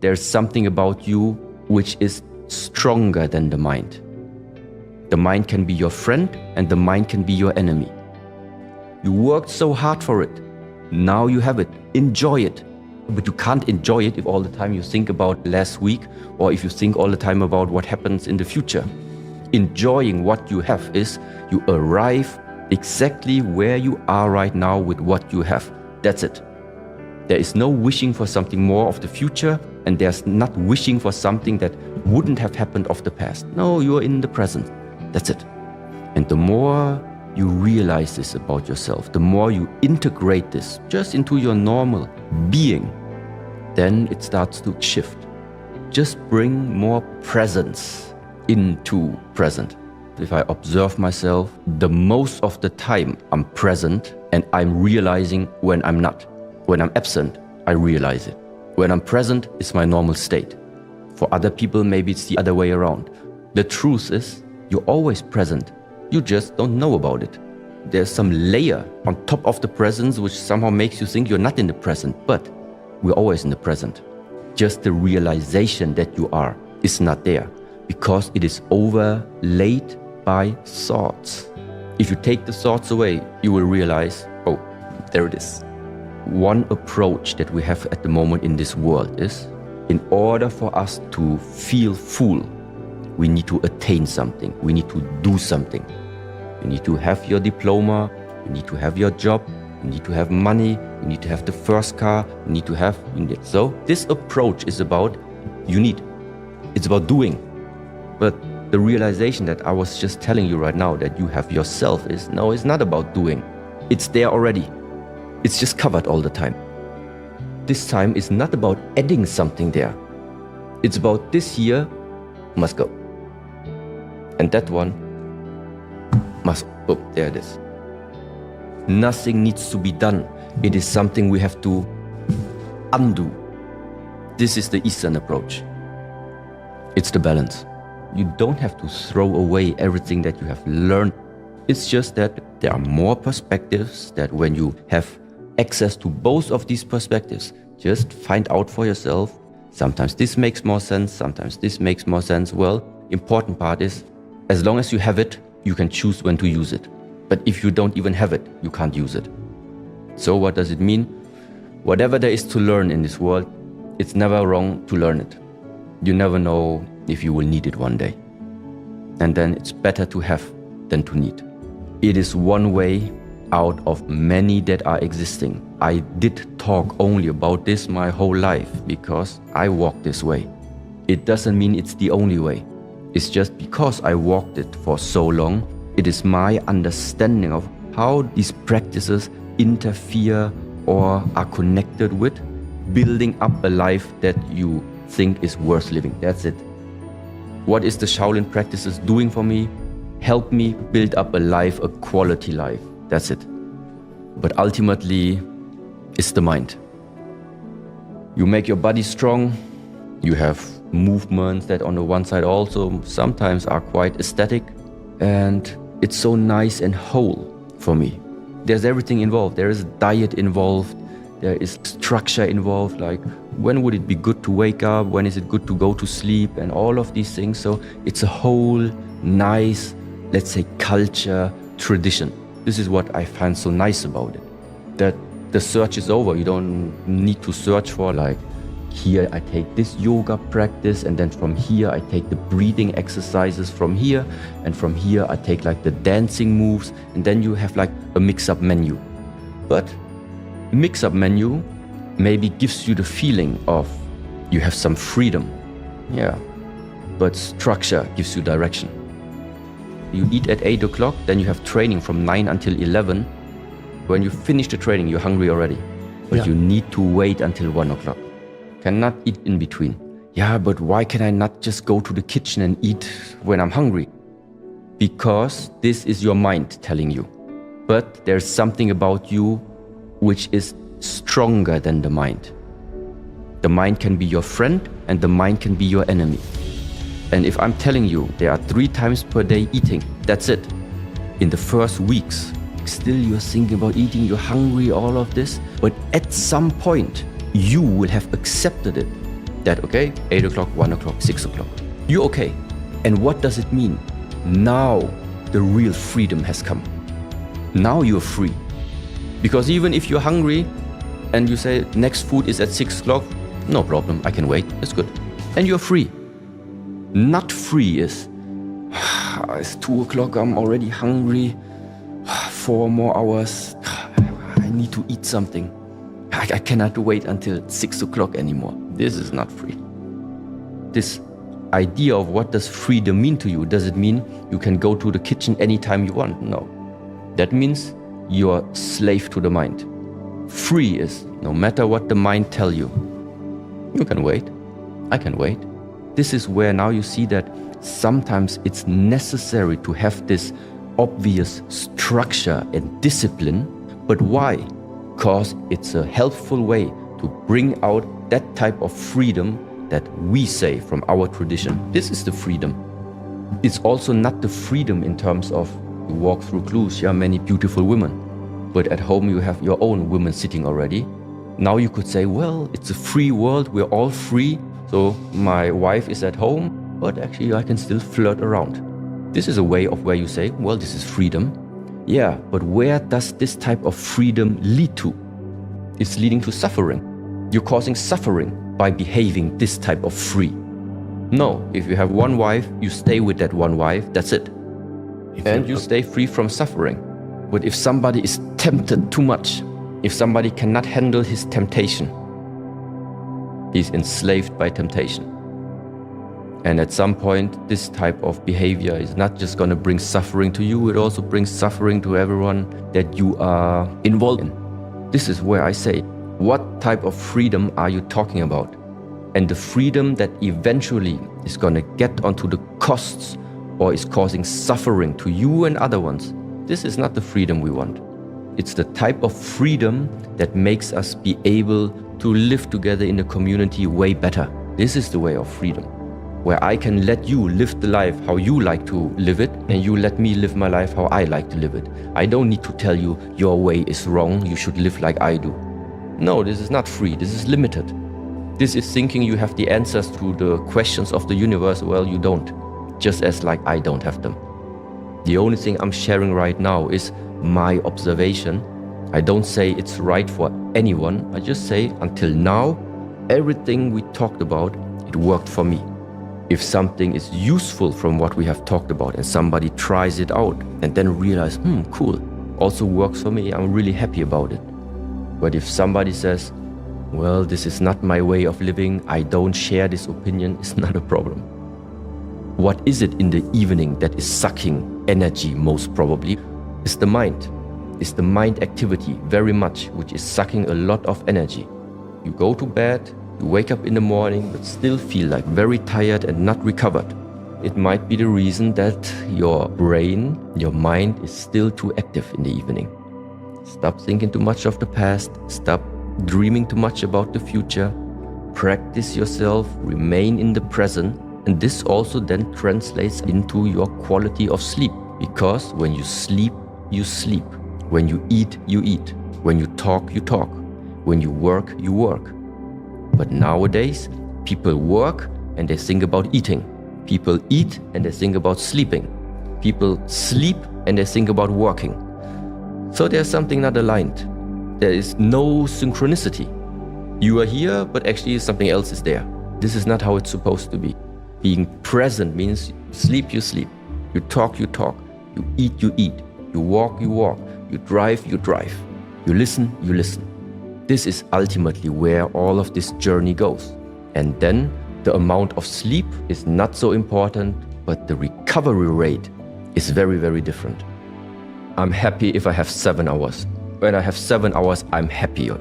there's something about you which is stronger than the mind. The mind can be your friend and the mind can be your enemy. You worked so hard for it. Now you have it. Enjoy it. But you can't enjoy it if all the time you think about last week or if you think all the time about what happens in the future. Enjoying what you have is you arrive exactly where you are right now with what you have. That's it. There is no wishing for something more of the future, and there's not wishing for something that wouldn't have happened of the past. No, you're in the present. That's it. And the more you realize this about yourself, the more you integrate this just into your normal being, then it starts to shift. Just bring more presence into present. If I observe myself, the most of the time I'm present and I'm realizing when I'm not. When I'm absent, I realize it. When I'm present, it's my normal state. For other people, maybe it's the other way around. The truth is, you're always present. You just don't know about it. There's some layer on top of the presence which somehow makes you think you're not in the present, but we're always in the present. Just the realization that you are is not there because it is overlaid by thoughts. If you take the thoughts away, you will realize, oh, there it is. One approach that we have at the moment in this world is, in order for us to feel full, we need to attain something. We need to do something. You need to have your diploma. You need to have your job. You need to have money. You need to have the first car. You need to have... So this approach is about you need. It's about doing. But the realization that I was just telling you right now that you have yourself is, no, it's not about doing. It's there already. It's just covered all the time. This time is not about adding something there. It's about this here must go. And that one must, oh, there it is. Nothing needs to be done. It is something we have to undo. This is the Eastern approach. It's the balance. You don't have to throw away everything that you have learned. It's just that there are more perspectives, that when you have access to both of these perspectives, just find out for yourself. Sometimes this makes more sense, sometimes this makes more sense. Well, important part is, as long as you have it, you can choose when to use it. But if you don't even have it, you can't use it. So what does it mean? Whatever there is to learn in this world, it's never wrong to learn it. You never know if you will need it one day. And then it's better to have than to need. It is one way out of many that are existing. I did talk only about this my whole life because I walk this way. It doesn't mean it's the only way. It's just because I walked it for so long, it is my understanding of how these practices interfere or are connected with building up a life that you think is worth living. That's it. What is the Shaolin practices doing for me? Help me build up a life, a quality life. That's it. But ultimately, it's the mind. You make your body strong. You have movements that on the one side also sometimes are quite aesthetic. And it's so nice and whole for me. There's everything involved. There is diet involved. There is structure involved, like when would it be good to wake up? When is it good to go to sleep? And all of these things. So it's a whole nice, let's say, culture, tradition. This is what I find so nice about it. That the search is over. You don't need to search for like, here I take this yoga practice, and then from here I take the breathing exercises from here, and from here I take like the dancing moves, and then you have like a mix-up menu. But mix-up menu maybe gives you the feeling of you have some freedom. Yeah, but structure gives you direction. You eat at 8 o'clock, then you have training from 9 until 11. When you finish the training, you're hungry already. But you need to wait until 1 o'clock. Cannot eat in between. Yeah, but why can I not just go to the kitchen and eat when I'm hungry? Because this is your mind telling you. But there's something about you which is stronger than the mind. The mind can be your friend and the mind can be your enemy. And if I'm telling you there are 3 times per day eating, that's it. In the first weeks, still you're thinking about eating, you're hungry, all of this. But at some point, you will have accepted it. That, okay, 8 o'clock, 1 o'clock, 6 o'clock. You're okay. And what does it mean? Now the real freedom has come. Now you're free. Because even if you're hungry and you say next food is at 6 o'clock, no problem, I can wait, it's good. And you're free. Not free is, it's 2 o'clock, I'm already hungry, 4 more hours, I need to eat something. I cannot wait until 6 o'clock anymore. This is not free. This idea of what does freedom mean to you, does it mean you can go to the kitchen anytime you want? No. That means you're slave to the mind. Free is, no matter what the mind tell you, you can wait, I can wait. This is where now you see that sometimes it's necessary to have this obvious structure and discipline. But why? Because it's a helpful way to bring out that type of freedom that we say from our tradition. This is the freedom. It's also not the freedom in terms of you walk through Cluj, many beautiful women, but at home you have your own women sitting already. Now you could say, well, it's a free world, we're all free, so my wife is at home, but actually I can still flirt around. This is a way of where you say, well, this is freedom. Yeah, but where does this type of freedom lead to? It's leading to suffering. You're causing suffering by behaving this type of free. No, if you have one wife, you stay with that one wife, that's it. And you stay free from suffering. But if somebody is tempted too much, if somebody cannot handle his temptation, he's enslaved by temptation. And at some point, this type of behavior is not just going to bring suffering to you, it also brings suffering to everyone that you are involved in. This is where I say, what type of freedom are you talking about? And the freedom that eventually is going to get onto the costs or is causing suffering to you and other ones, this is not the freedom we want. It's the type of freedom that makes us be able to live together in the community way better. This is the way of freedom, where I can let you live the life how you like to live it, and you let me live my life how I like to live it. I don't need to tell you your way is wrong, you should live like I do. No, this is not free, this is limited. This is thinking you have the answers to the questions of the universe. Well, you don't, just as like I don't have them. The only thing I'm sharing right now is my observation. I don't say it's right for anyone, I just say until now, everything we talked about, it worked for me. If something is useful from what we have talked about and somebody tries it out and then realize, cool, also works for me, I'm really happy about it. But if somebody says, well, this is not my way of living, I don't share this opinion, it's not a problem. What is it in the evening that is sucking energy most probably? It's the mind. It's the mind activity very much, which is sucking a lot of energy. You go to bed, you wake up in the morning, but still feel like very tired and not recovered. It might be the reason that your brain, your mind is still too active in the evening. Stop thinking too much of the past, stop dreaming too much about the future, practice yourself, remain in the present, and this also then translates into your quality of sleep. Because when you sleep, you sleep. When you eat, you eat. When you talk, you talk. When you work, you work. But nowadays, people work and they think about eating. People eat and they think about sleeping. People sleep and they think about working. So there's something not aligned. There is no synchronicity. You are here, but actually something else is there. This is not how it's supposed to be. Being present means you sleep, you sleep. You talk, you talk. You eat, you eat. You walk, you walk. You drive, you drive. You listen, you listen. This is ultimately where all of this journey goes. And then the amount of sleep is not so important, but the recovery rate is very, very different. I'm happy if I have 7 hours. When I have 7 hours, I'm happier.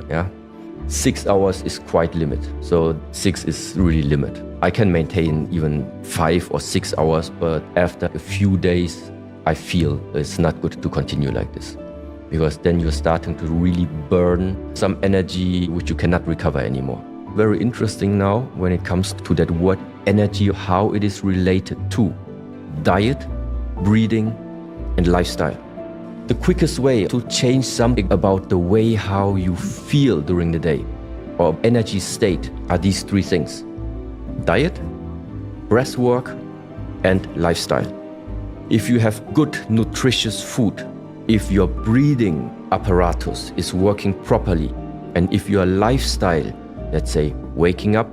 6 hours is quite limit. So 6 is really limit. I can maintain even 5 or 6 hours, but after a few days, I feel it's not good to continue like this. Because then you're starting to really burn some energy which you cannot recover anymore. Very interesting now when it comes to that word energy, how it is related to diet, breathing, and lifestyle. The quickest way to change something about the way how you feel during the day or energy state are these 3 things. diet, breath work, and lifestyle. If you have good, nutritious food, if your breathing apparatus is working properly, and if your lifestyle, let's say waking up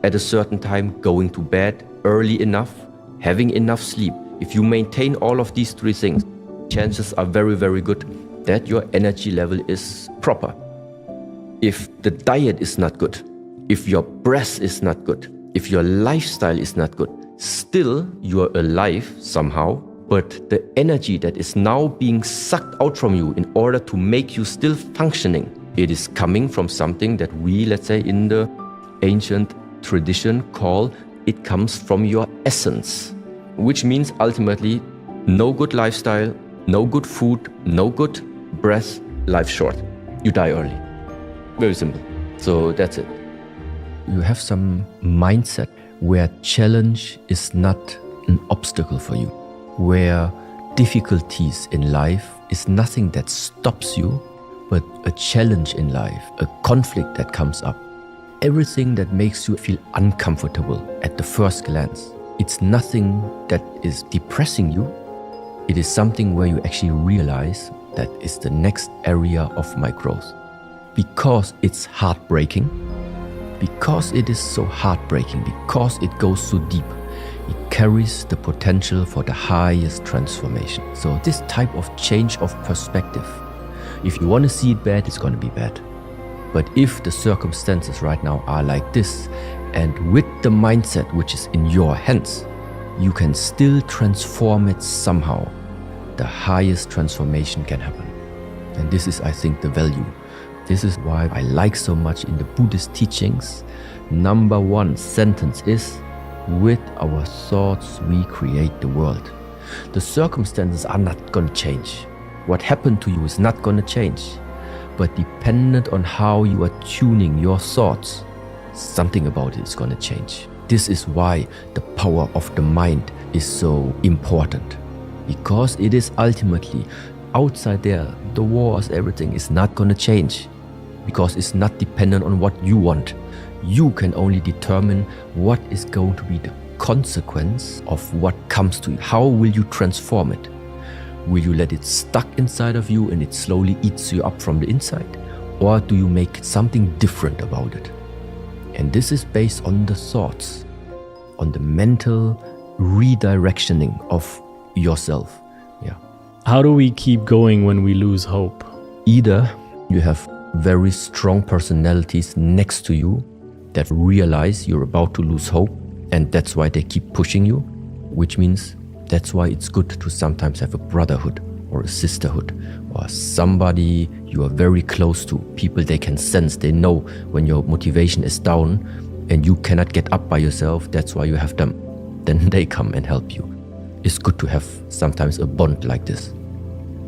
at a certain time, going to bed early enough, having enough sleep, if you maintain all of these three things, chances are very, very good that your energy level is proper. If the diet is not good, if your breath is not good, if your lifestyle is not good, still you are alive somehow, but the energy that is now being sucked out from you in order to make you still functioning, it is coming from something that we, let's say in the ancient tradition, call it comes from your essence, which means ultimately no good lifestyle, no good food, no good breath, life short. You die early. Very simple. So that's it. You have some mindset where challenge is not an obstacle for you, where difficulties in life is nothing that stops you, but a challenge in life, a conflict that comes up. Everything that makes you feel uncomfortable at the first glance, it's nothing that is depressing you. It is something where you actually realize that is the next area of my growth. Because it's heartbreaking, because it is so heartbreaking, because it goes so deep, it carries the potential for the highest transformation. So this type of change of perspective, if you want to see it bad, it's going to be bad. But if the circumstances right now are like this, and with the mindset which is in your hands, you can still transform it somehow, the highest transformation can happen. And this is, I think, the value. This is why I like so much in the Buddhist teachings. Number one sentence is, with our thoughts we create the world. The circumstances are not going to change. What happened to you is not going to change. But dependent on how you are tuning your thoughts, something about it is going to change. This is why the power of the mind is so important. Because it is ultimately outside there, the wars, everything is not going to change. Because it's not dependent on what you want. You can only determine what is going to be the consequence of what comes to you. How will you transform it? Will you let it stuck inside of you and it slowly eats you up from the inside? Or do you make something different about it? And this is based on the thoughts, on the mental redirectioning of yourself. Yeah. How do we keep going when we lose hope? Either you have very strong personalities next to you that realize you're about to lose hope, and that's why they keep pushing you, which means that's why it's good to sometimes have a brotherhood or a sisterhood or somebody you are very close to, people they can sense, they know when your motivation is down and you cannot get up by yourself, that's why you have them. Then they come and help you. It's good to have sometimes a bond like this.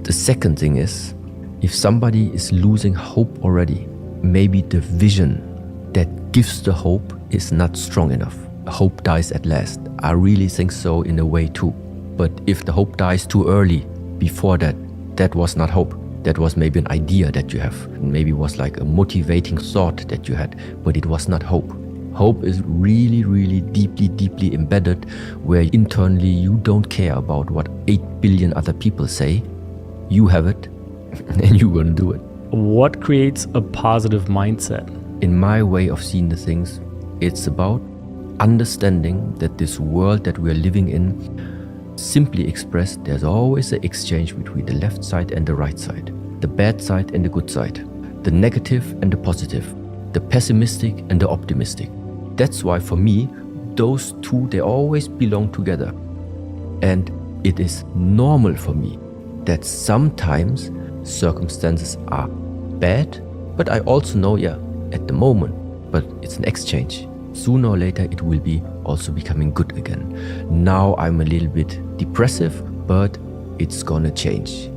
The second thing is, if somebody is losing hope already, maybe the vision that gives the hope is not strong enough. Hope dies at last. I really think so in a way too. But if the hope dies too early, before that, that was not hope. That was maybe an idea that you have. Maybe was like a motivating thought that you had, but it was not hope. Hope is really, really deeply embedded, where internally you don't care about what 8 billion other people say. You have it, and you're gonna do it. What creates a positive mindset? In my way of seeing the things, it's about understanding that this world that we're living in, simply expressed, there's always an exchange between the left side and the right side, the bad side and the good side, the negative and the positive, the pessimistic and the optimistic. That's why for me, those two, they always belong together. And it is normal for me that sometimes circumstances are bad, but I also know, at the moment, but it's an exchange. Sooner or later, it will be also becoming good again. Now I'm a little bit depressive, but it's gonna change.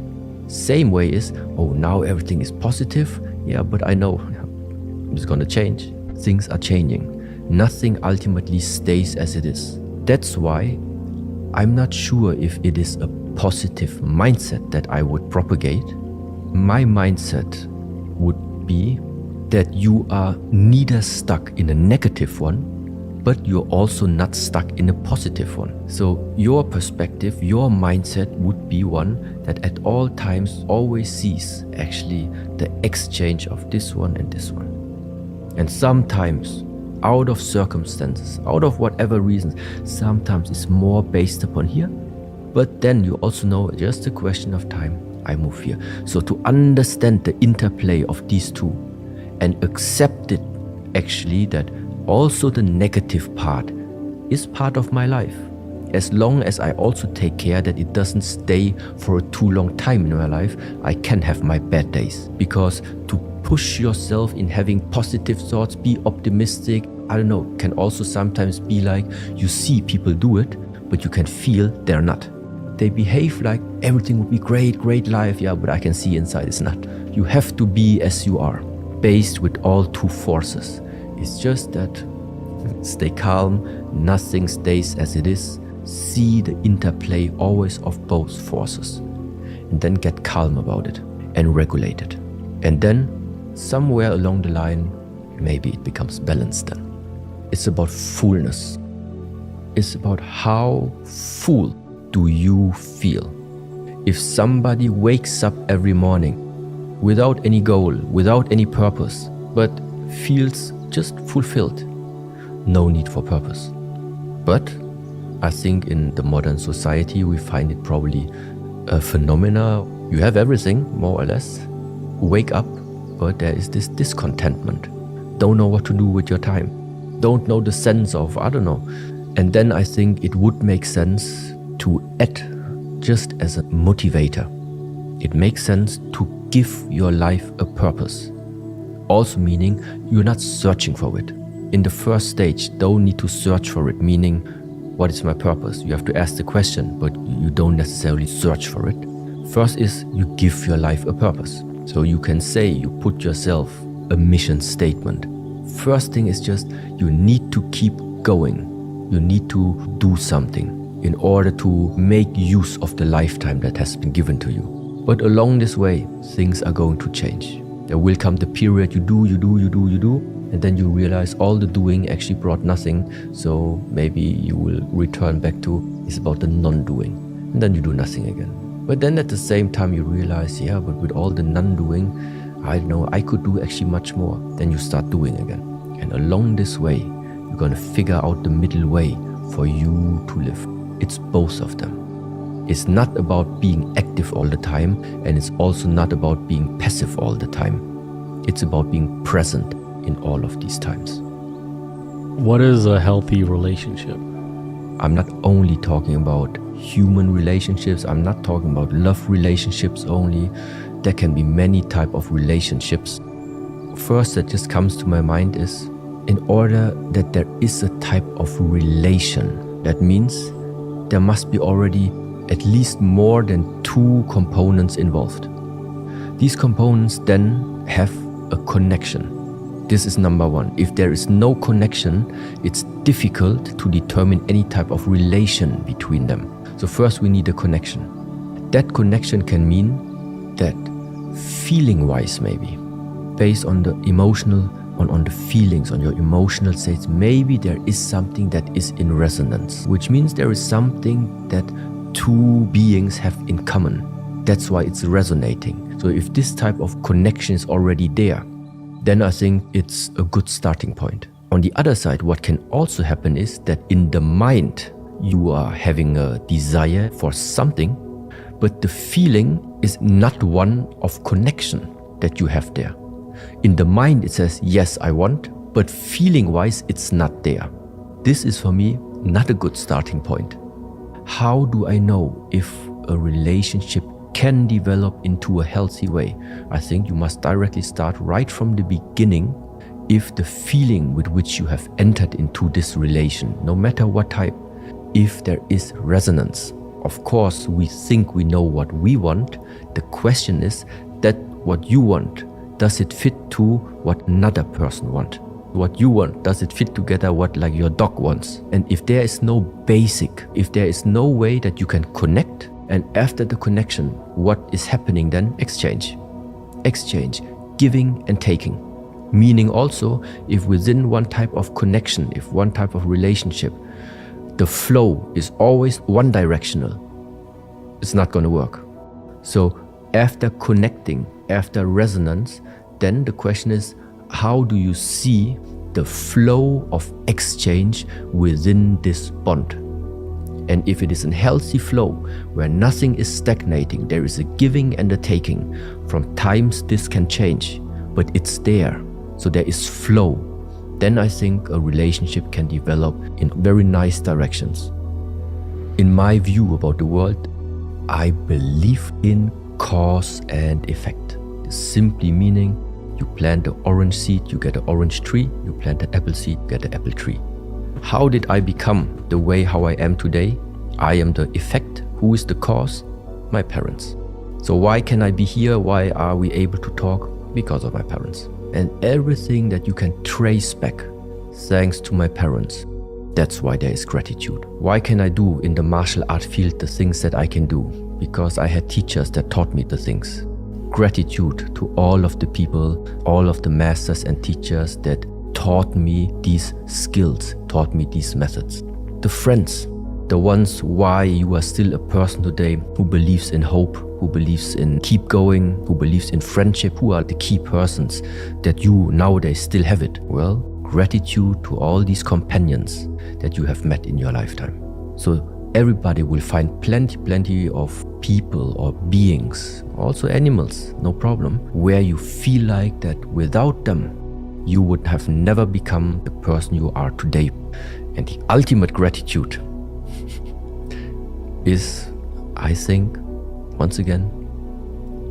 Same way is, now everything is positive. But I know it's gonna change. Things are changing. Nothing ultimately stays as it is. That's why I'm not sure if it is a positive mindset that I would propagate. My mindset would be that you are neither stuck in a negative one, but you're also not stuck in a positive one. So your perspective, your mindset would be one that at all times always sees actually the exchange of this one and this one. And sometimes, out of circumstances, out of whatever reasons, sometimes it's more based upon here, but then you also know just a question of time, I move here. So to understand the interplay of these two and accept it actually that also the negative part is part of my life. As long as I also take care that it doesn't stay for a too long time in my life, I can have my bad days. Because to push yourself in having positive thoughts, be optimistic, I don't know, can also sometimes be like you see people do it, but you can feel they're not. They behave like everything would be great, great life, yeah, but I can see inside it's not. You have to be as you are, based with all two forces. It's just that stay calm, nothing stays as it is. See the interplay always of both forces. And then get calm about it and regulate it. And then somewhere along the line, maybe it becomes balanced then. It's about fullness. It's about how full do you feel. If somebody wakes up every morning without any goal, without any purpose, but feels just fulfilled, no need for purpose. But I think in the modern society we find it probably a phenomena. You have everything, more or less, wake up, but there is this discontentment. Don't know what to do with your time. Don't know the sense of, I don't know. And then I think it would make sense to add just as a motivator. It makes sense to give your life a purpose. Also meaning you're not searching for it. In the first stage, don't need to search for it, meaning what is my purpose? You have to ask the question, but you don't necessarily search for it. First is you give your life a purpose. So you can say you put yourself a mission statement. First thing is just you need to keep going. You need to do something in order to make use of the lifetime that has been given to you. But along this way, things are going to change. There will come the period you do, and then you realize all the doing actually brought nothing. So maybe you will return back to it's about the non-doing, and then you do nothing again. But then at the same time you realize, yeah, but with all the non-doing, I don't know, I could do actually much more. Then you start doing again. And along this way, you're going to figure out the middle way for you to live. It's both of them. It's not about being active all the time, and it's also not about being passive all the time. It's about being present in all of these times. What is a healthy relationship? I'm not only talking about human relationships. I'm not talking about love relationships only. There can be many types of relationships. First that just comes to my mind is in order that there is a type of relation, that means there must be already at least more than two components involved. These components then have a connection. This is number one. If there is no connection, it's difficult to determine any type of relation between them. So first we need a connection. That connection can mean that feeling-wise maybe, based on the emotional, on the feelings, on your emotional states, maybe there is something that is in resonance, which means there is something that two beings have in common. That's why it's resonating. So if this type of connection is already there, then I think it's a good starting point. On the other side, what can also happen is that in the mind, you are having a desire for something, but the feeling is not one of connection that you have there. In the mind, it says, yes, I want, but feeling-wise, it's not there. This is for me not a good starting point. How do I know if a relationship can develop into a healthy way? I think you must directly start right from the beginning. If the feeling with which you have entered into this relation, no matter what type, if there is resonance. Of course, we think we know what we want. The question is that what you want, does it fit to what another person wants? What you want, does it fit together what like your dog wants? And if there is no basic, if there is no way that you can connect, and after the connection, what is happening then? Exchange, giving and taking. Meaning also, if within one type of connection, if one type of relationship, the flow is always one directional, it's not going to work. So after connecting, after resonance, then the question is, how do you see the flow of exchange within this bond? And if it is a healthy flow where nothing is stagnating, there is a giving and a taking. From times this can change, but it's there. So there is flow. Then I think a relationship can develop in very nice directions. In my view about the world, I believe in cause and effect. Simply meaning, you plant an orange seed, you get an orange tree. You plant an apple seed, you get an apple tree. How did I become the way how I am today? I am the effect. Who is the cause? My parents. So why can I be here? Why are we able to talk? Because of my parents. And everything that you can trace back, thanks to my parents. That's why there is gratitude. Why can I do in the martial art field the things that I can do? Because I had teachers that taught me the things. Gratitude to all of the people, all of the masters and teachers that taught me these skills, taught me these methods. The friends, the ones why you are still a person today who believes in hope, who believes in keep going, who believes in friendship, who are the key persons that you nowadays still have it. Well, gratitude to all these companions that you have met in your lifetime. So everybody will find plenty of people or beings, also animals, no problem, where you feel like that without them, you would have never become the person you are today. And the ultimate gratitude is, I think, once again,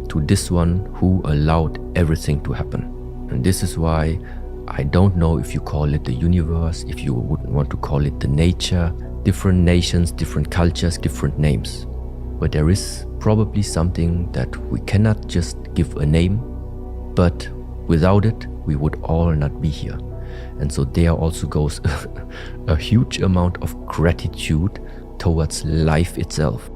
to this one who allowed everything to happen. And this is why I don't know if you call it the universe, if you wouldn't want to call it the nature, different nations, different cultures, different names. But there is probably something that we cannot just give a name, but without it, we would all not be here. And so there also goes a huge amount of gratitude towards life itself.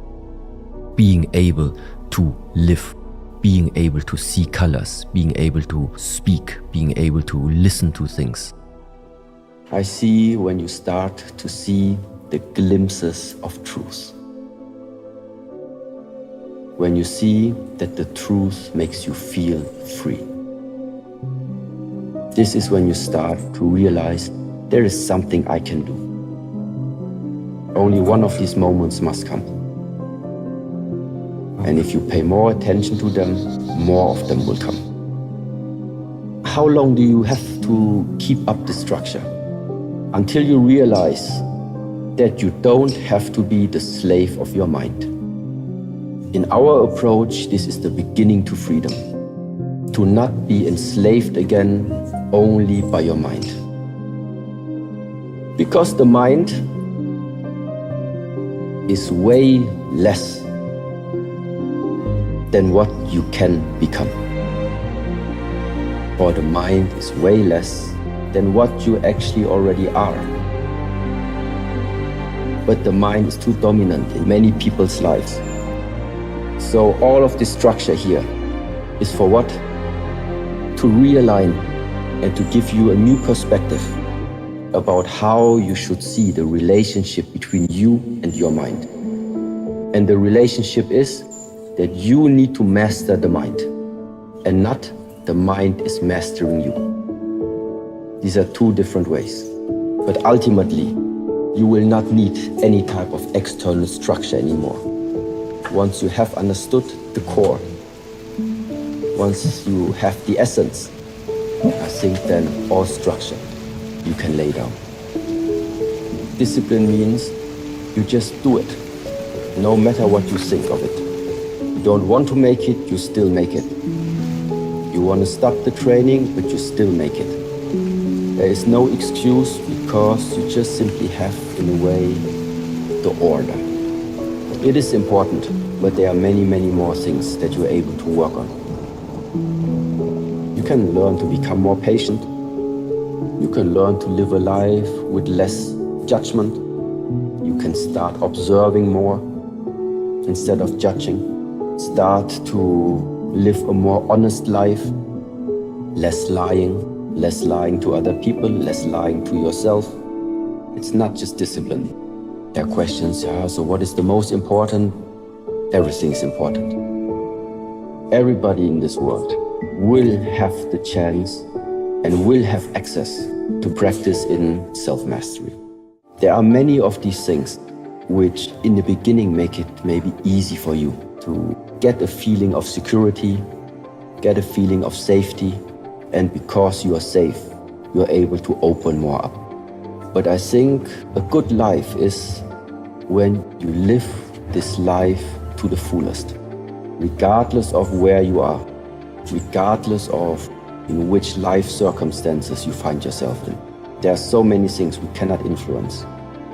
Being able to live, being able to see colors, being able to speak, being able to listen to things. I see when you start to see the glimpses of truth. When you see that the truth makes you feel free. This is when you start to realize there is something I can do. Only one of these moments must come. And if you pay more attention to them, more of them will come. How long do you have to keep up the structure? Until you realize that you don't have to be the slave of your mind. In our approach, this is the beginning to freedom. To not be enslaved again only by your mind. Because the mind is way less than what you can become. Or the mind is way less than what you actually already are. But the mind is too dominant in many people's lives. So all of this structure here is for what? To realign and to give you a new perspective about how you should see the relationship between you and your mind. And the relationship is that you need to master the mind and not the mind is mastering you. These are two different ways. But ultimately, you will not need any type of external structure anymore. Once you have understood the core, once you have the essence, I think then all structure you can lay down. Discipline means you just do it, no matter what you think of it. You don't want to make it, you still make it. You want to stop the training, but you still make it. There is no excuse because you just simply have, in a way, the order. It is important, but there are many more things that you're able to work on. You can learn to become more patient. You can learn to live a life with less judgment. You can start observing more instead of judging. Start to live a more honest life, less lying, less lying to other people, less lying to yourself. It's not just discipline. There are questions, so what is the most important? Everything is important. Everybody in this world will have the chance and will have access to practice in self-mastery. There are many of these things which in the beginning make it maybe easy for you to get a feeling of security, get a feeling of safety, and because you are safe, you are able to open more up. But I think a good life is when you live this life to the fullest, regardless of where you are, regardless of in which life circumstances you find yourself in. There are so many things we cannot influence.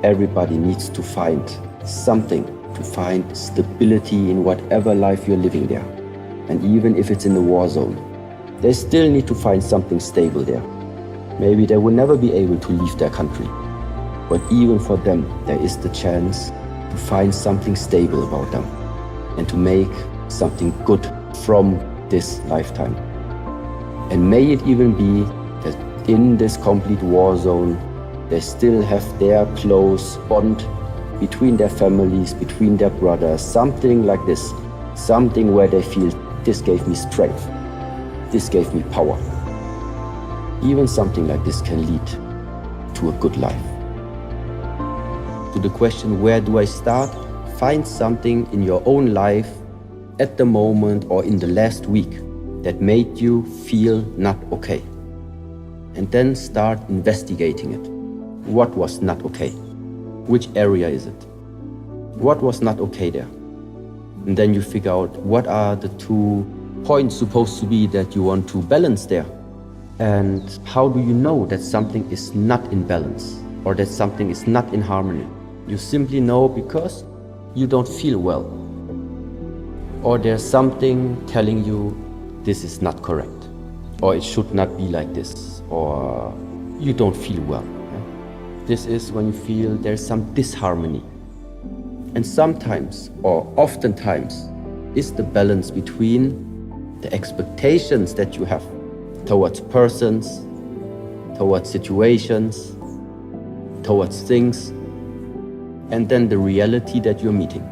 Everybody needs to find something, to find stability in whatever life you're living there. And even if it's in a war zone, they still need to find something stable there. Maybe they will never be able to leave their country, but even for them, there is the chance to find something stable about them and to make something good from this lifetime. And may it even be that in this complete war zone, they still have their close bond between their families, between their brothers, something like this, something where they feel this gave me strength, this gave me power. Even something like this can lead to a good life. To the question, where do I start? Find something in your own life at the moment or in the last week that made you feel not okay. And then start investigating it. What was not okay? Which area is it? What was not okay there? And then you figure out what are the 2 points supposed to be that you want to balance there. And how do you know that something is not in balance or that something is not in harmony? You simply know because you don't feel well. Or there's something telling you this is not correct, or it should not be like this, or you don't feel well. This is when you feel there's some disharmony. And sometimes, or oftentimes, is the balance between the expectations that you have towards persons, towards situations, towards things, and then the reality that you're meeting.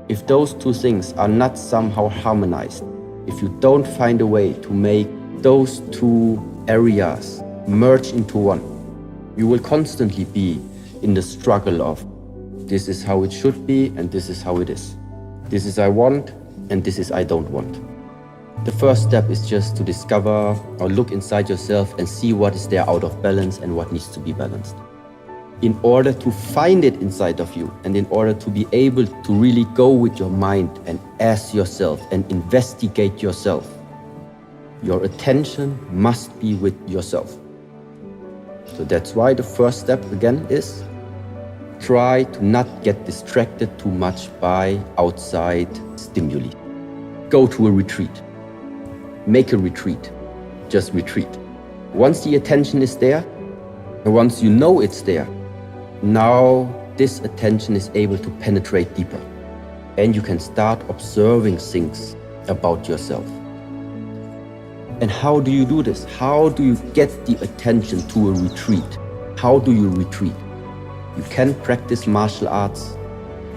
If those 2 things are not somehow harmonized, if you don't find a way to make those 2 areas merge into one, you will constantly be in the struggle of this is how it should be and this is how it is. This is I want and this is I don't want. The first step is just to discover or look inside yourself and see what is there out of balance and what needs to be balanced. In order to find it inside of you and in order to be able to really go with your mind and ask yourself and investigate yourself, your attention must be with yourself. So that's why the first step again is try to not get distracted too much by outside stimuli. Go to a retreat. Make a retreat. Just retreat. Once the attention is there, and once you know it's there, now this attention is able to penetrate deeper. And you can start observing things about yourself. And how do you do this? How do you get the attention to a retreat? How do you retreat? You can practice martial arts,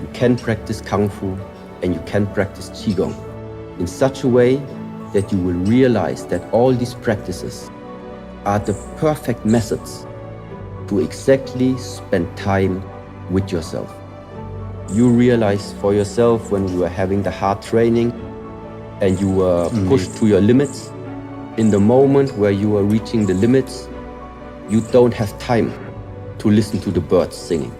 you can practice Kung Fu, and you can practice Qigong in such a way that you will realize that all these practices are the perfect methods to exactly spend time with yourself. You realize for yourself when you are having the hard training and you were pushed to your limits, in the moment where you are reaching the limits, you don't have time to listen to the birds singing.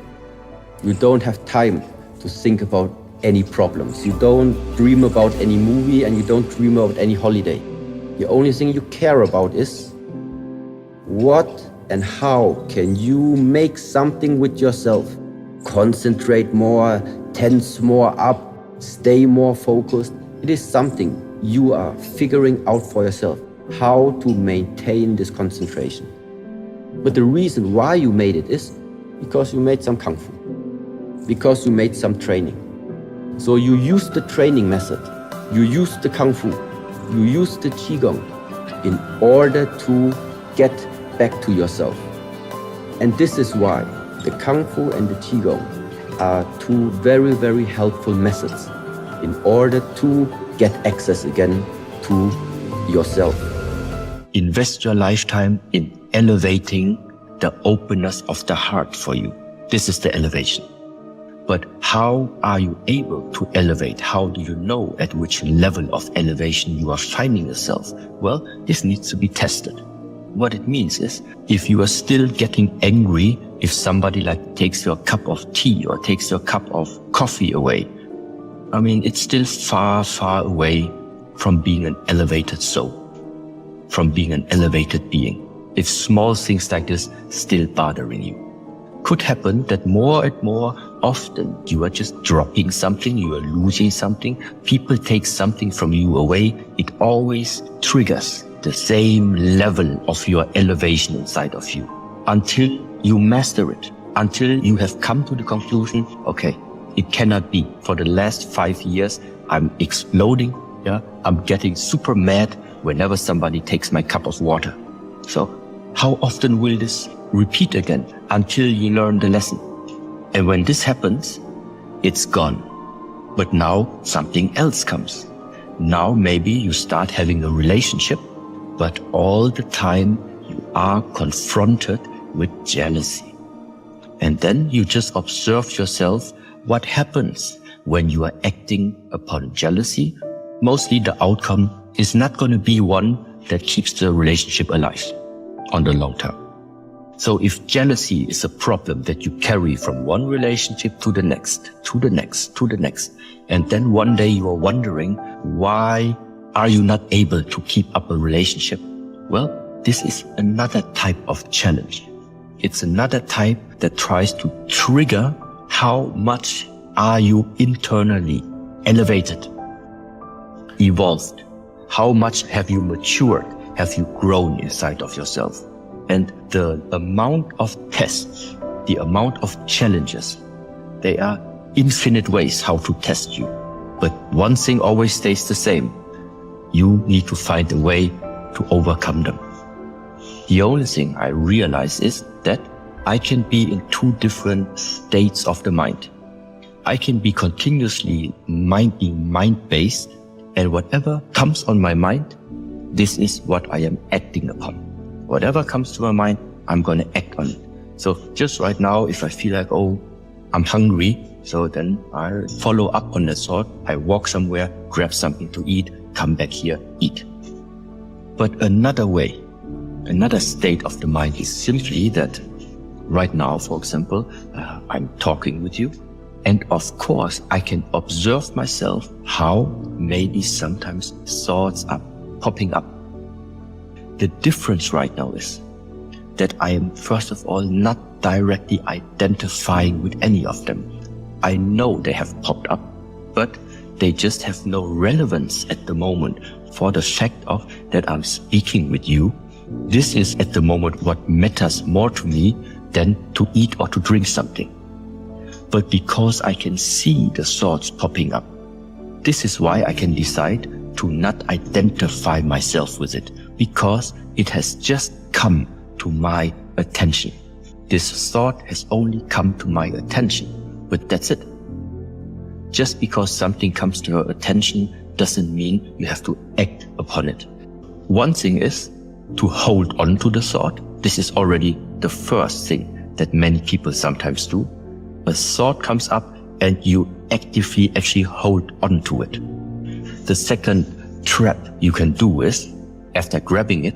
You don't have time to think about any problems. You don't dream about any movie and you don't dream about any holiday. The only thing you care about is what and how can you make something with yourself. Concentrate more, tense more up, stay more focused. It is something you are figuring out for yourself, how to maintain this concentration. But the reason why you made it is because you made some Kung Fu, because you made some training. So you use the training method, you use the Kung Fu, you use the Qigong in order to get back to yourself. And this is why the Kung Fu and the Qigong are two very, very helpful methods in order to get access again to yourself. Invest your lifetime in elevating the openness of the heart for you. This is the elevation. But how are you able to elevate? How do you know at which level of elevation you are finding yourself? Well, this needs to be tested. What it means is, if you are still getting angry if somebody like takes your cup of tea or takes your cup of coffee away, I mean, it's still far, far away from being an elevated soul, from being an elevated being. If small things like this still bothering you. Could happen that more and more often you are just dropping something, you are losing something, people take something from you away, it always triggers the same level of your elevation inside of you until you master it, until you have come to the conclusion, okay, it cannot be. For the last 5 years, I'm exploding, I'm getting super mad whenever somebody takes my cup of water. So how often will this repeat again until you learn the lesson? And when this happens, it's gone. But now something else comes. Now maybe you start having a relationship, but all the time you are confronted with jealousy. And then you just observe yourself what happens when you are acting upon jealousy. Mostly the outcome is not going to be one that keeps the relationship alive on the long term. So if jealousy is a problem that you carry from one relationship to the next, to the next, to the next, and then one day you are wondering, why are you not able to keep up a relationship? Well, this is another type of challenge. It's another type that tries to trigger how much are you internally elevated, evolved, how much have you matured, have you grown inside of yourself. And the amount of tests, the amount of challenges, they are infinite ways how to test you. But one thing always stays the same. You need to find a way to overcome them. The only thing I realize is that I can be in two different states of the mind. I can be continuously being mind-based, and whatever comes on my mind, this is what I am acting upon. Whatever comes to my mind, I'm going to act on it. So just right now, if I feel like, oh, I'm hungry, so then I follow up on that thought. I walk somewhere, grab something to eat, come back here, eat. But another way, another state of the mind is simply that right now, for example, I'm talking with you. And of course, I can observe myself how maybe sometimes thoughts are popping up. The difference right now is that I am, first of all, not directly identifying with any of them. I know they have popped up, but they just have no relevance at the moment for the fact of that I'm speaking with you. This is at the moment what matters more to me than to eat or to drink something. But because I can see the thoughts popping up, this is why I can decide to not identify myself with it, because it has just come to my attention. This thought has only come to my attention, but that's it. Just because something comes to your attention doesn't mean you have to act upon it. One thing is to hold on to the thought. This is already the first thing that many people sometimes do. A thought comes up and you actively actually hold on to it. The second trap you can do is, after grabbing it,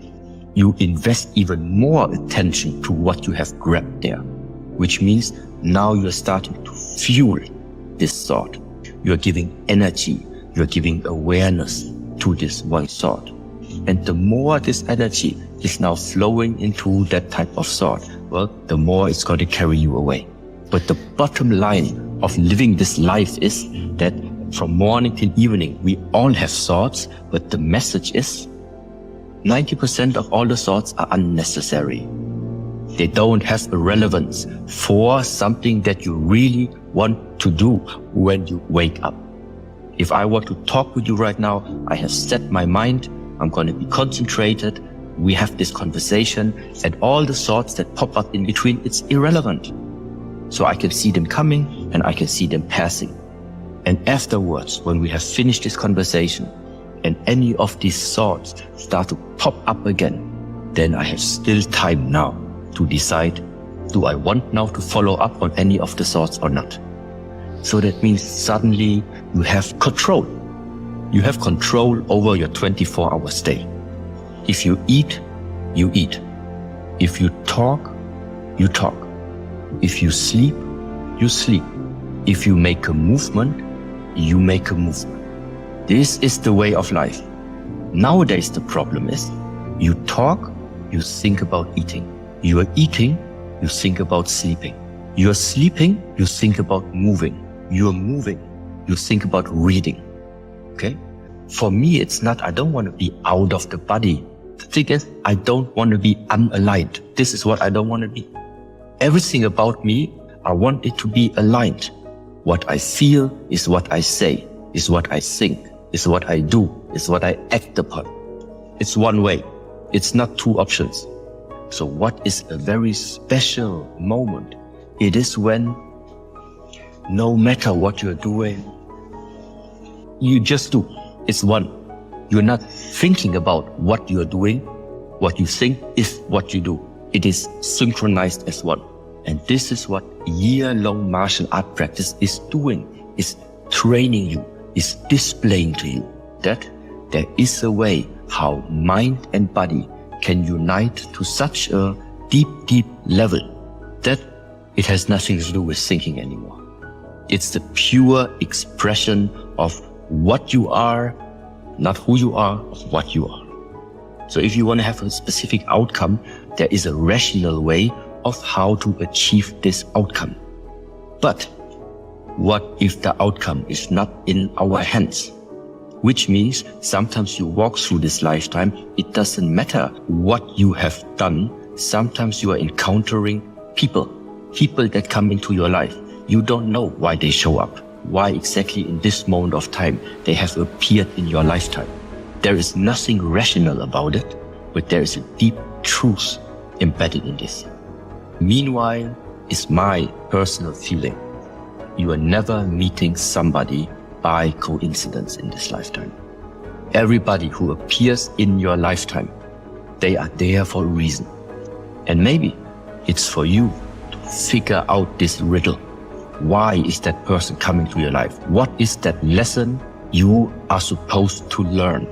you invest even more attention to what you have grabbed there, which means now you're starting to fuel this thought. You're giving energy, you're giving awareness to this one thought. And the more this energy is now flowing into that type of thought, well, the more it's going to carry you away. But the bottom line of living this life is that from morning till evening, we all have thoughts, but the message is 90% of all the thoughts are unnecessary. They don't have a relevance for something that you really want to do when you wake up. If I were to talk with you right now, I have set my mind, I'm going to be concentrated, we have this conversation, and all the thoughts that pop up in between, it's irrelevant. So I can see them coming and I can see them passing. And afterwards, when we have finished this conversation and any of these thoughts start to pop up again, then I have still time now to decide, do I want now to follow up on any of the thoughts or not? So that means suddenly you have control. You have control over your 24-hour stay. If you eat, you eat. If you talk, you talk. If you sleep, you sleep. If you make a movement, you make a movement. This is the way of life. Nowadays, the problem is you talk, you think about eating. You are eating, you think about sleeping. You are sleeping, you think about moving. You are moving, you think about reading. Okay? For me, it's not, I don't want to be out of the body. The thing is, I don't want to be unaligned. This is what I don't want to be. Everything about me, I want it to be aligned. What I feel is what I say, is what I think, is what I do, is what I act upon. It's one way. It's not two options. So what is a very special moment? It is when no matter what you're doing, you just do. It's one. You're not thinking about what you're doing. What you think is what you do. It is synchronized as one. And this is what year-long martial art practice is doing, is training you, is displaying to you that there is a way how mind and body can unite to such a deep, deep level that it has nothing to do with thinking anymore. It's the pure expression of what you are, not who you are, of what you are. So if you want to have a specific outcome, there is a rational way of how to achieve this outcome. But what if the outcome is not in our hands? Which means sometimes you walk through this lifetime, it doesn't matter what you have done. Sometimes you are encountering people that come into your life. You don't know why they show up, why exactly in this moment of time they have appeared in your lifetime. There is nothing rational about it, but there is a deep truth embedded in this. Meanwhile, is my personal feeling, you are never meeting somebody by coincidence in this lifetime. Everybody who appears in your lifetime, they are there for a reason. And maybe it's for you to figure out this riddle. Why is that person coming to your life? What is that lesson you are supposed to learn?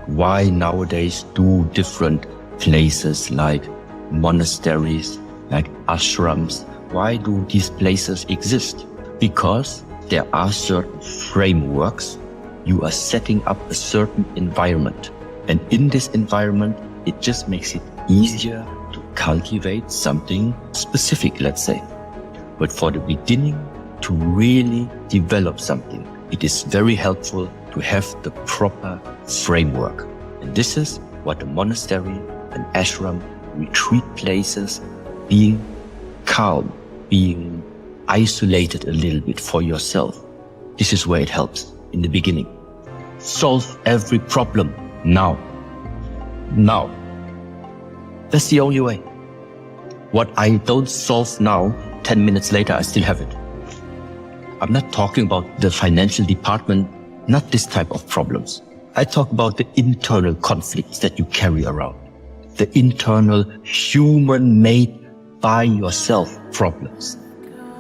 Why nowadays do different places like monasteries, like ashrams, why do these places exist? Because there are certain frameworks. You are setting up a certain environment. And in this environment, it just makes it easier to cultivate something specific, let's say. But for the beginning, to really develop something, it is very helpful to have the proper framework. And this is what a monastery, an ashram, retreat places, being calm, being isolated a little bit for yourself. This is where it helps in the beginning. Solve every problem now. Now. That's the only way. What I don't solve now, 10 minutes later, I still have it. I'm not talking about the financial department, not this type of problems. I talk about the internal conflicts that you carry around. The internal human-made by yourself problems.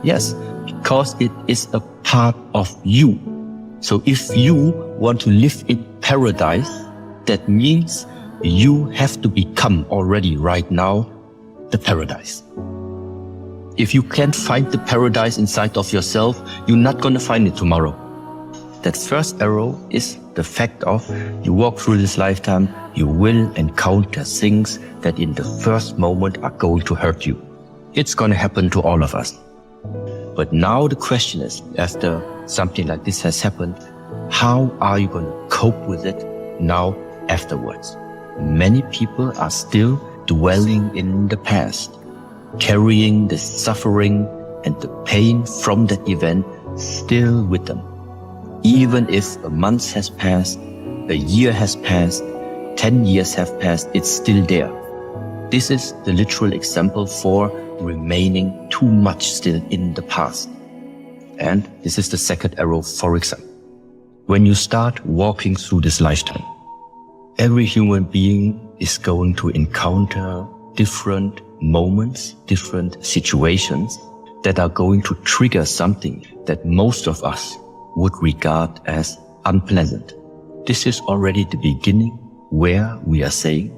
Yes, because it is a part of you. So if you want to live in paradise, that means you have to become already right now the paradise. If you can't find the paradise inside of yourself, you're not going to find it tomorrow. That first arrow is the fact of you walk through this lifetime, you will encounter things that in the first moment are going to hurt you. It's going to happen to all of us. But now the question is, after something like this has happened, how are you going to cope with it now afterwards? Many people are still dwelling in the past, carrying the suffering and the pain from that event still with them. Even if a month has passed, a year has passed, 10 years have passed, it's still there. This is the literal example for remaining too much still in the past. And this is the second arrow, for example. When you start walking through this lifetime, every human being is going to encounter different moments, different situations that are going to trigger something that most of us would regard as unpleasant. This is already the beginning where we are saying,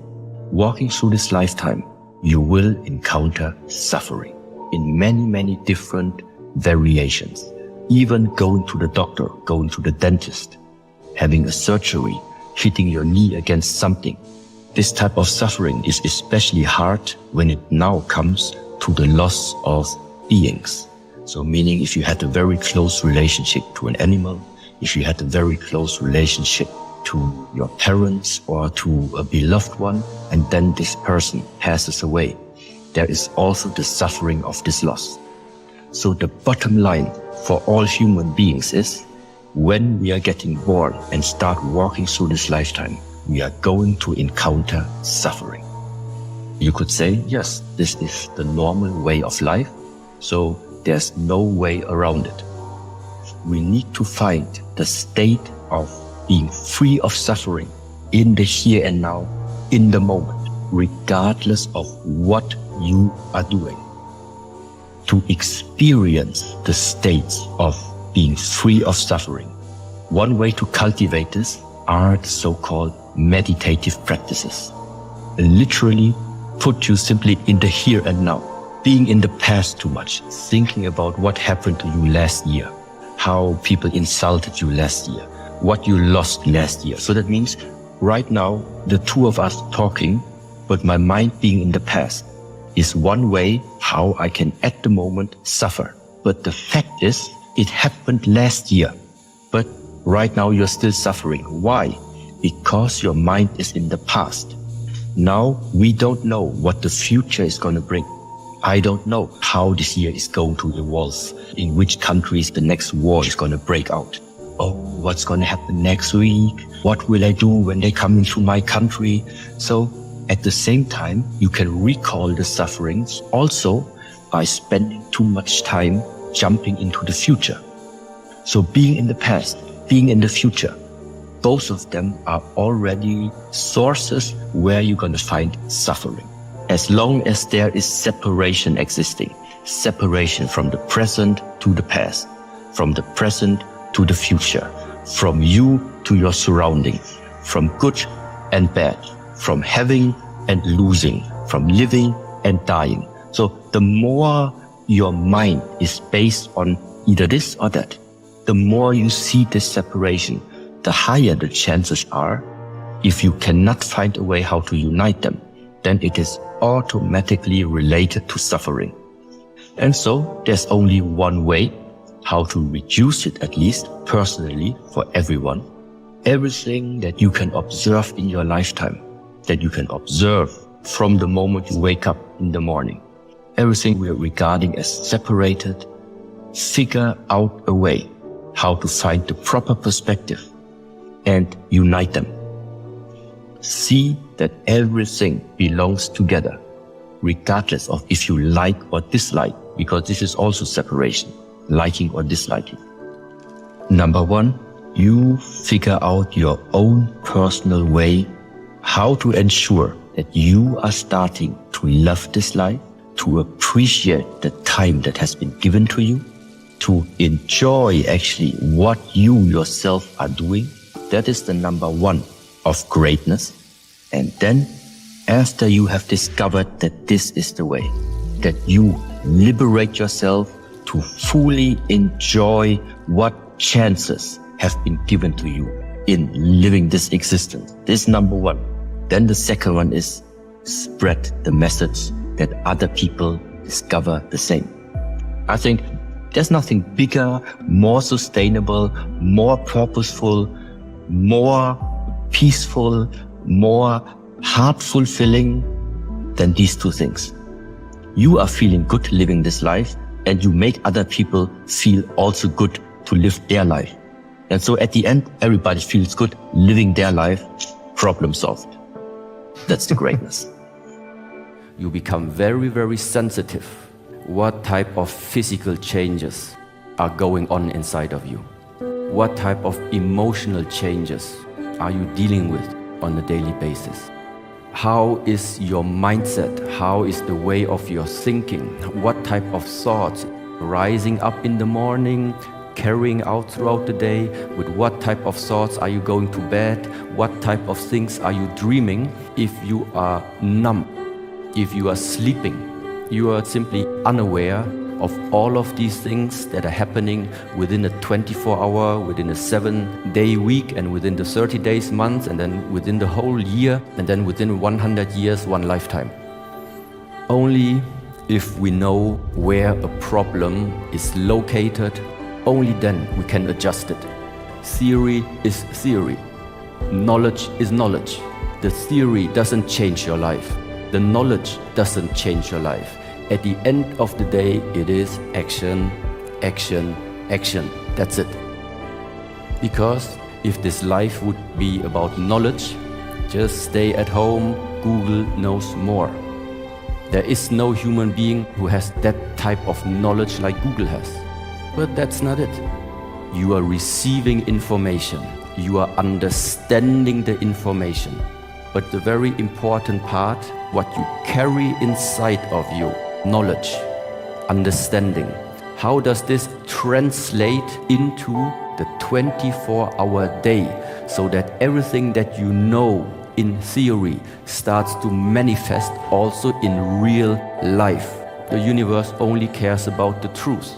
walking through this lifetime, you will encounter suffering in many, many different variations. Even going to the doctor, going to the dentist, having a surgery, hitting your knee against something. This type of suffering is especially hard when it now comes to the loss of beings. So meaning if you had a very close relationship to an animal, if you had a very close relationship to your parents or to a beloved one, and then this person passes away, there is also the suffering of this loss. So the bottom line for all human beings is, when we are getting born and start walking through this lifetime, we are going to encounter suffering. You could say, yes, this is the normal way of life, so there's no way around it. We need to find the state of being free of suffering in the here and now, in the moment, regardless of what you are doing. To experience the states of being free of suffering, one way to cultivate this are the so-called meditative practices. Literally put you simply in the here and now. Being in the past too much, thinking about what happened to you last year, how people insulted you last year, what you lost last year. So that means right now, the two of us talking, but my mind being in the past is one way how I can at the moment suffer. But the fact is, it happened last year, but right now you're still suffering. Why? Because your mind is in the past. Now we don't know what the future is going to bring. I don't know how this year is going to evolve, in which countries the next war is going to break out. Oh, what's going to happen next week? What will I do when they come into my country? So at the same time, you can recall the sufferings also by spending too much time jumping into the future. So being in the past, being in the future, both of them are already sources where you're going to find suffering. As long as there is separation existing, separation from the present to the past, from the present to the future, from you to your surroundings, from good and bad, from having and losing, from living and dying. So the more your mind is based on either this or that, the more you see this separation, the higher the chances are, if you cannot find a way how to unite them, then it is automatically related to suffering. And so there's only one way how to reduce it, at least personally for everyone. Everything that you can observe in your lifetime, that you can observe from the moment you wake up in the morning, everything we are regarding as separated, figure out a way how to find the proper perspective and unite them. See that everything belongs together, regardless of if you like or dislike, because this is also separation, liking or disliking. Number one, you figure out your own personal way how to ensure that you are starting to love this life, to appreciate the time that has been given to you, to enjoy actually what you yourself are doing. That is the number one of greatness. And then after you have discovered that this is the way, that you liberate yourself to fully enjoy what chances have been given to you in living this existence. This is number one. Then the second one is spread the message that other people discover the same. I think there's nothing bigger, more sustainable, more purposeful, more peaceful, more heart-fulfilling than these two things. You are feeling good living this life, and you make other people feel also good to live their life. And so at the end, everybody feels good living their life, problem solved. That's the greatness. You become very, very sensitive. What type of physical changes are going on inside of you? What type of emotional changes are you dealing with on a daily basis? How is your mindset? How is the way of your thinking? What type of thoughts rising up in the morning, carrying out throughout the day? With what type of thoughts are you going to bed? What type of things are you dreaming? If you are numb, if you are sleeping, you are simply unaware of all of these things that are happening within a 24-hour, within a 7-day week, and within the 30 days month, and then within the whole year, and then within 100 years, one lifetime. Only if we know where a problem is located, only then we can adjust it. Theory is theory. Knowledge is knowledge. The theory doesn't change your life. The knowledge doesn't change your life. At the end of the day, it is action, action, action. That's it. Because if this life would be about knowledge, just stay at home, Google knows more. There is no human being who has that type of knowledge like Google has. But that's not it. You are receiving information. You are understanding the information. But the very important part, what you carry inside of you, knowledge, understanding. How does this translate into the 24-hour day so that everything that you know in theory starts to manifest also in real life? The universe only cares about the truth.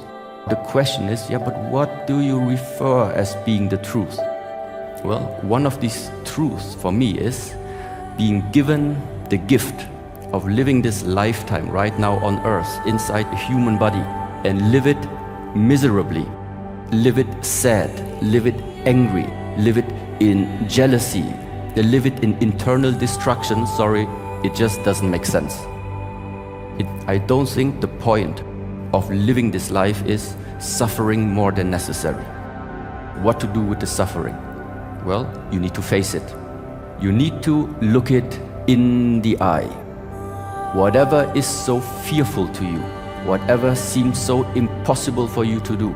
The question is, but what do you refer as being the truth? Well, one of these truths for me is being given the gift of living this lifetime right now on earth inside a human body and live it miserably, live it sad, live it angry, live it in jealousy, live it in internal destruction. Sorry, it just doesn't make sense. I don't think the point of living this life is suffering more than necessary. What to do with the suffering? Well, you need to face it. You need to look it in the eye. Whatever is so fearful to you, whatever seems so impossible for you to do,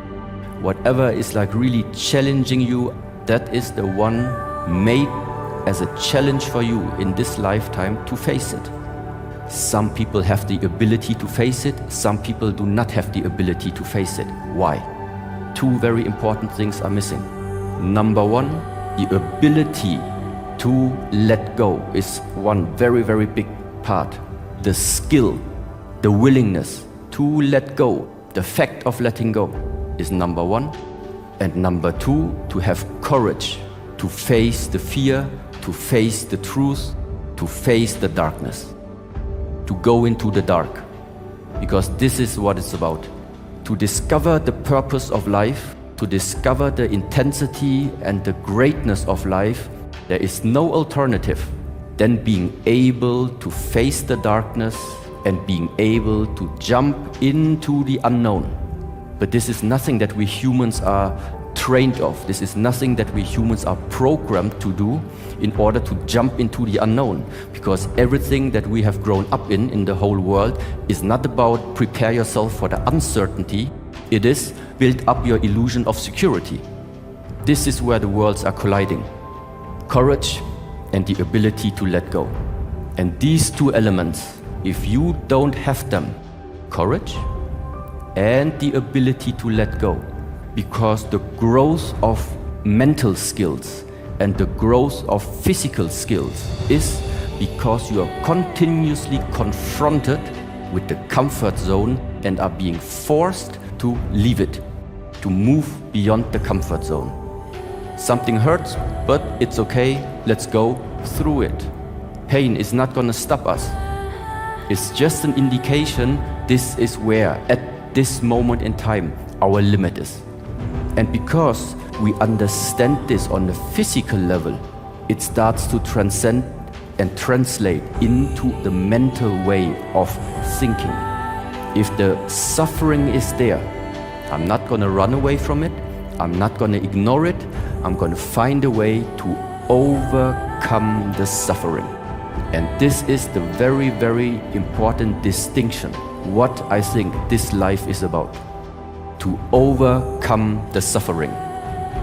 whatever is like really challenging you, that is the one made as a challenge for you in this lifetime to face it. Some people have the ability to face it, some people do not have the ability to face it. Why? Two very important things are missing. Number one, the ability to let go is one very, very big part. The skill, the willingness to let go, the fact of letting go is number one. And number two, to have courage to face the fear, to face the truth, to face the darkness, to go into the dark. Because this is what it's about. To discover the purpose of life, to discover the intensity and the greatness of life, there is no alternative than being able to face the darkness and being able to jump into the unknown. But this is nothing that we humans are trained of. This is nothing that we humans are programmed to do in order to jump into the unknown. Because everything that we have grown up in the whole world is not about prepare yourself for the uncertainty. It is build up your illusion of security. This is where the worlds are colliding. Courage and the ability to let go. And these two elements, if you don't have them, courage and the ability to let go, because the growth of mental skills and the growth of physical skills is because you are continuously confronted with the comfort zone and are being forced to leave it, to move beyond the comfort zone. Something hurts, but it's okay, let's go through it. Pain is not gonna stop us. It's just an indication this is where, at this moment in time, our limit is. And because we understand this on the physical level, it starts to transcend and translate into the mental way of thinking. If the suffering is there, I'm not gonna run away from it, I'm not gonna ignore it, I'm gonna find a way to overcome the suffering. And this is the very, very important distinction. What I think this life is about. To overcome the suffering.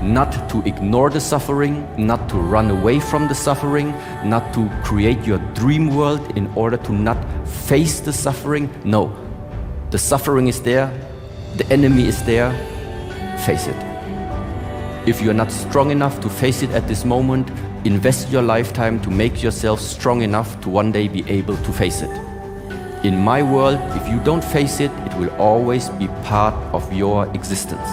Not to ignore the suffering, not to run away from the suffering, not to create your dream world in order to not face the suffering. No, the suffering is there, the enemy is there, face it. If you're not strong enough to face it at this moment, invest your lifetime to make yourself strong enough to one day be able to face it. In my world, if you don't face it, it will always be part of your existence.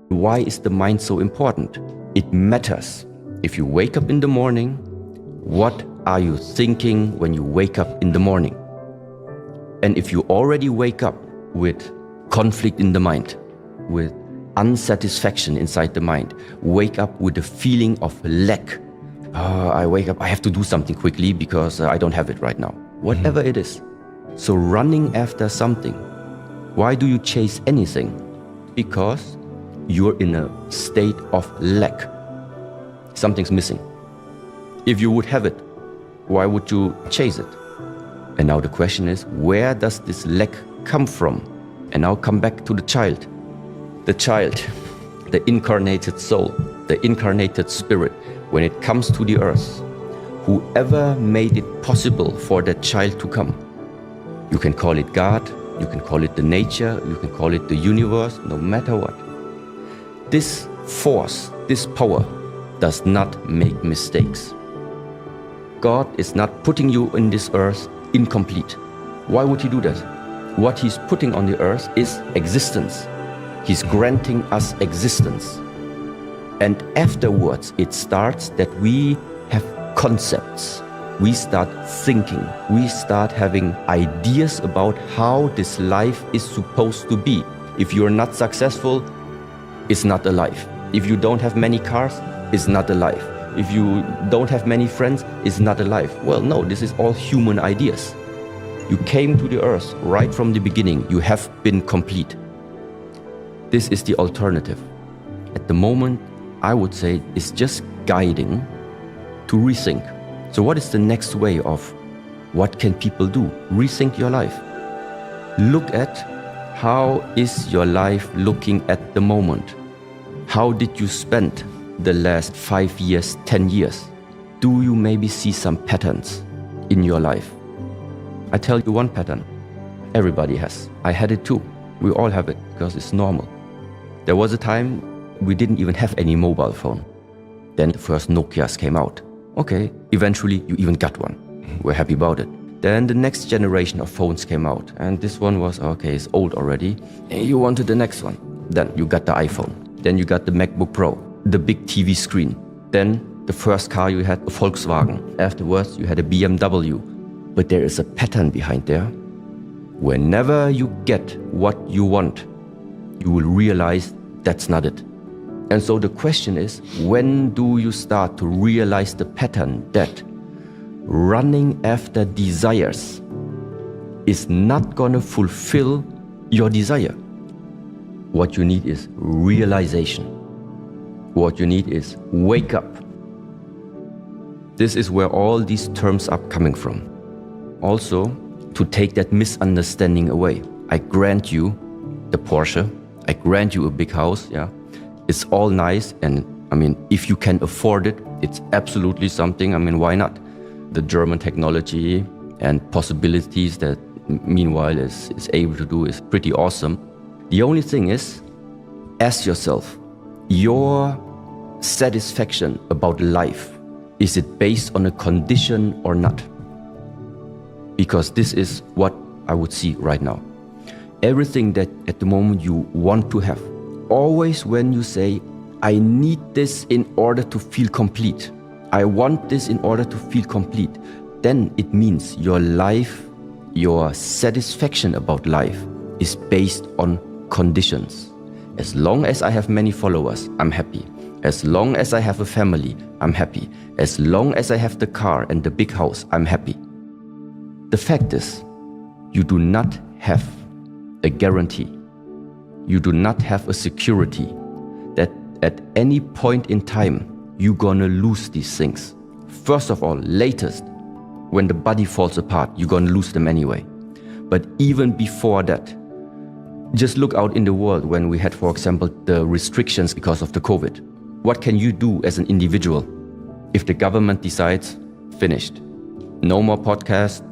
Why is the mind so important? It matters. If you wake up in the morning, what are you thinking when you wake up in the morning? And if you already wake up with conflict in the mind, with unsatisfaction inside the mind, wake up with a feeling of lack. I wake up, I have to do something quickly because I don't have it right now. Whatever it is. So running after something. Why do you chase anything? Because you're in a state of lack. Something's missing. If you would have it, why would you chase it? And now the question is, where does this lack come from? And now come back to the child. The child, the incarnated soul, the incarnated spirit, when it comes to the earth, whoever made it possible for that child to come. You can call it God, you can call it the nature, you can call it the universe, no matter what. This force, this power does not make mistakes. God is not putting you in this earth incomplete. Why would He do that? What He's putting on the earth is existence. He's granting us existence. And afterwards, it starts that we have concepts. We start thinking. We start having ideas about how this life is supposed to be. If you're not successful, it's not alive. If you don't have many cars, it's not alive. If you don't have many friends, it's not alive. Well, no, this is all human ideas. You came to the earth right from the beginning. You have been complete. This is the alternative. At the moment, I would say it's just guiding to rethink. So what is the next way of what can people do? Rethink your life. Look at how is your life looking at the moment? How did you spend the last 5 years, 10 years? Do you maybe see some patterns in your life? I tell you one pattern. Everybody has. I had it too. We all have it because it's normal. There was a time we didn't even have any mobile phone. Then the first Nokias came out. Okay, eventually you even got one. We're happy about it. Then the next generation of phones came out. And this one was, okay, it's old already. And you wanted the next one. Then you got the iPhone. Then you got the MacBook Pro, the big TV screen. Then the first car you had, a Volkswagen. Afterwards, you had a BMW. But there is a pattern behind there. Whenever you get what you want, you will realize that's not it. And so the question is, when do you start to realize the pattern that running after desires is not going to fulfill your desire? What you need is realization. What you need is wake up. This is where all these terms are coming from. Also, to take that misunderstanding away. I grant you the Porsche. I grant you a big house, yeah. It's all nice, and I mean, if you can afford it, it's absolutely something. I mean, why not? The German technology and possibilities that meanwhile is able to do is pretty awesome. The only thing is, ask yourself, your satisfaction about life, is it based on a condition or not? Because this is what I would see right now. Everything that at the moment you want to have, always when you say, I need this in order to feel complete, I want this in order to feel complete, then it means your life, your satisfaction about life is based on conditions. As long as I have many followers, I'm happy. As long as I have a family, I'm happy. As long as I have the car and the big house, I'm happy. The fact is, you do not have a guarantee. You do not have a security that at any point in time, you're gonna lose these things. First of all, latest, when the body falls apart, you're going to lose them anyway. But even before that, just look out in the world when we had, for example, the restrictions because of the COVID. What can you do as an individual if the government decides, finished? No more podcasts,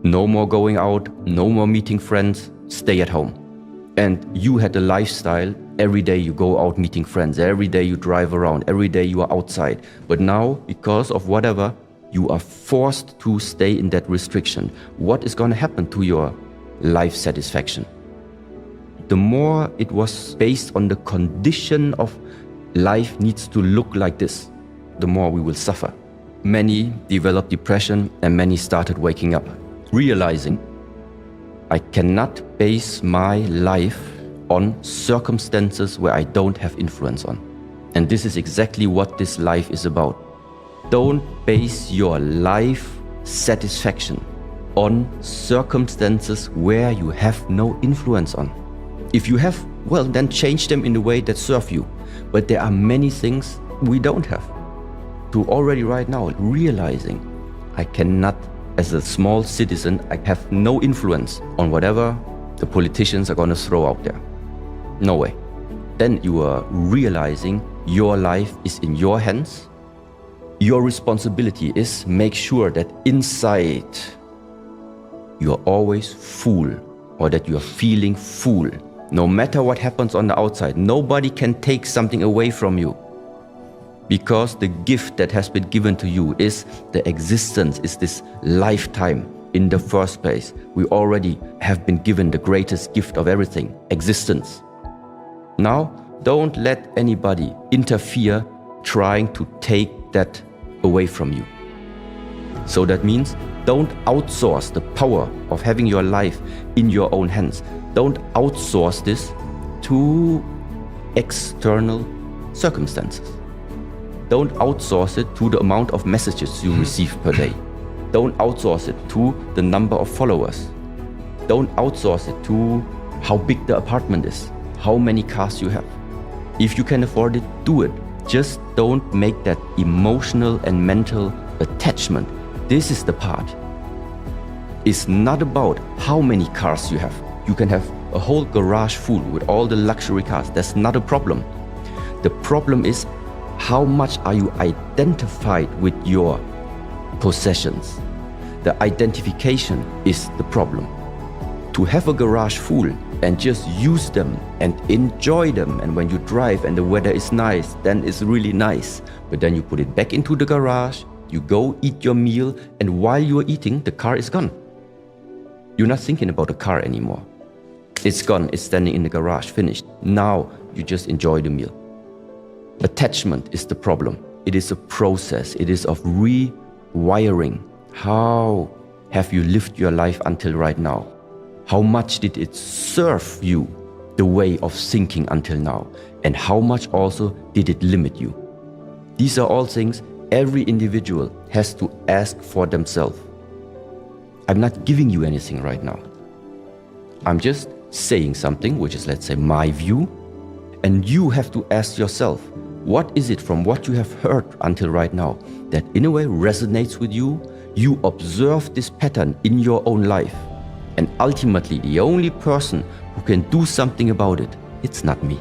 no more going out, no more meeting friends, stay at home. And you had a lifestyle, every day you go out meeting friends, every day you drive around, every day you are outside. But now, because of whatever, you are forced to stay in that restriction. What is going to happen to your life satisfaction? The more it was based on the condition of life needs to look like this, the more we will suffer. Many developed depression and many started waking up, realizing I cannot base my life on circumstances where I don't have influence on. And this is exactly what this life is about. Don't base your life satisfaction on circumstances where you have no influence on. If you have, well, then change them in the way that serve you. But there are many things we don't have. To already right now realizing I cannot, as a small citizen, I have no influence on whatever the politicians are going to throw out there. No way. Then you are realizing your life is in your hands. Your responsibility is make sure that inside you are always full, or that you are feeling full. No matter what happens on the outside, nobody can take something away from you. Because the gift that has been given to you is the existence, is this lifetime in the first place. We already have been given the greatest gift of everything, existence. Now, don't let anybody interfere trying to take that away from you. So that means don't outsource the power of having your life in your own hands. Don't outsource this to external circumstances. Don't outsource it to the amount of messages you receive per day. Don't outsource it to the number of followers. Don't outsource it to how big the apartment is, how many cars you have. If you can afford it, do it. Just don't make that emotional and mental attachment. This is the part. It's not about how many cars you have. You can have a whole garage full with all the luxury cars. That's not a problem. The problem is how much are you identified with your possessions. The identification is the problem. To have a garage full and just use them and enjoy them, and when you drive and the weather is nice, then it's really nice. But then you put it back into the garage, you go eat your meal, and while you're eating, the car is gone. You're not thinking about the car anymore. It's gone, it's standing in the garage, finished. Now you just enjoy the meal. Attachment is the problem. It is a process. It is of rewiring. How have you lived your life until right now? How much did it serve you, the way of thinking until now? And how much also did it limit you? These are all things every individual has to ask for themselves. I'm not giving you anything right now. I'm just saying something, which is, let's say, my view. And you have to ask yourself, what is it from what you have heard until right now that in a way resonates with you? You observe this pattern in your own life. And ultimately, the only person who can do something about it, it's not me.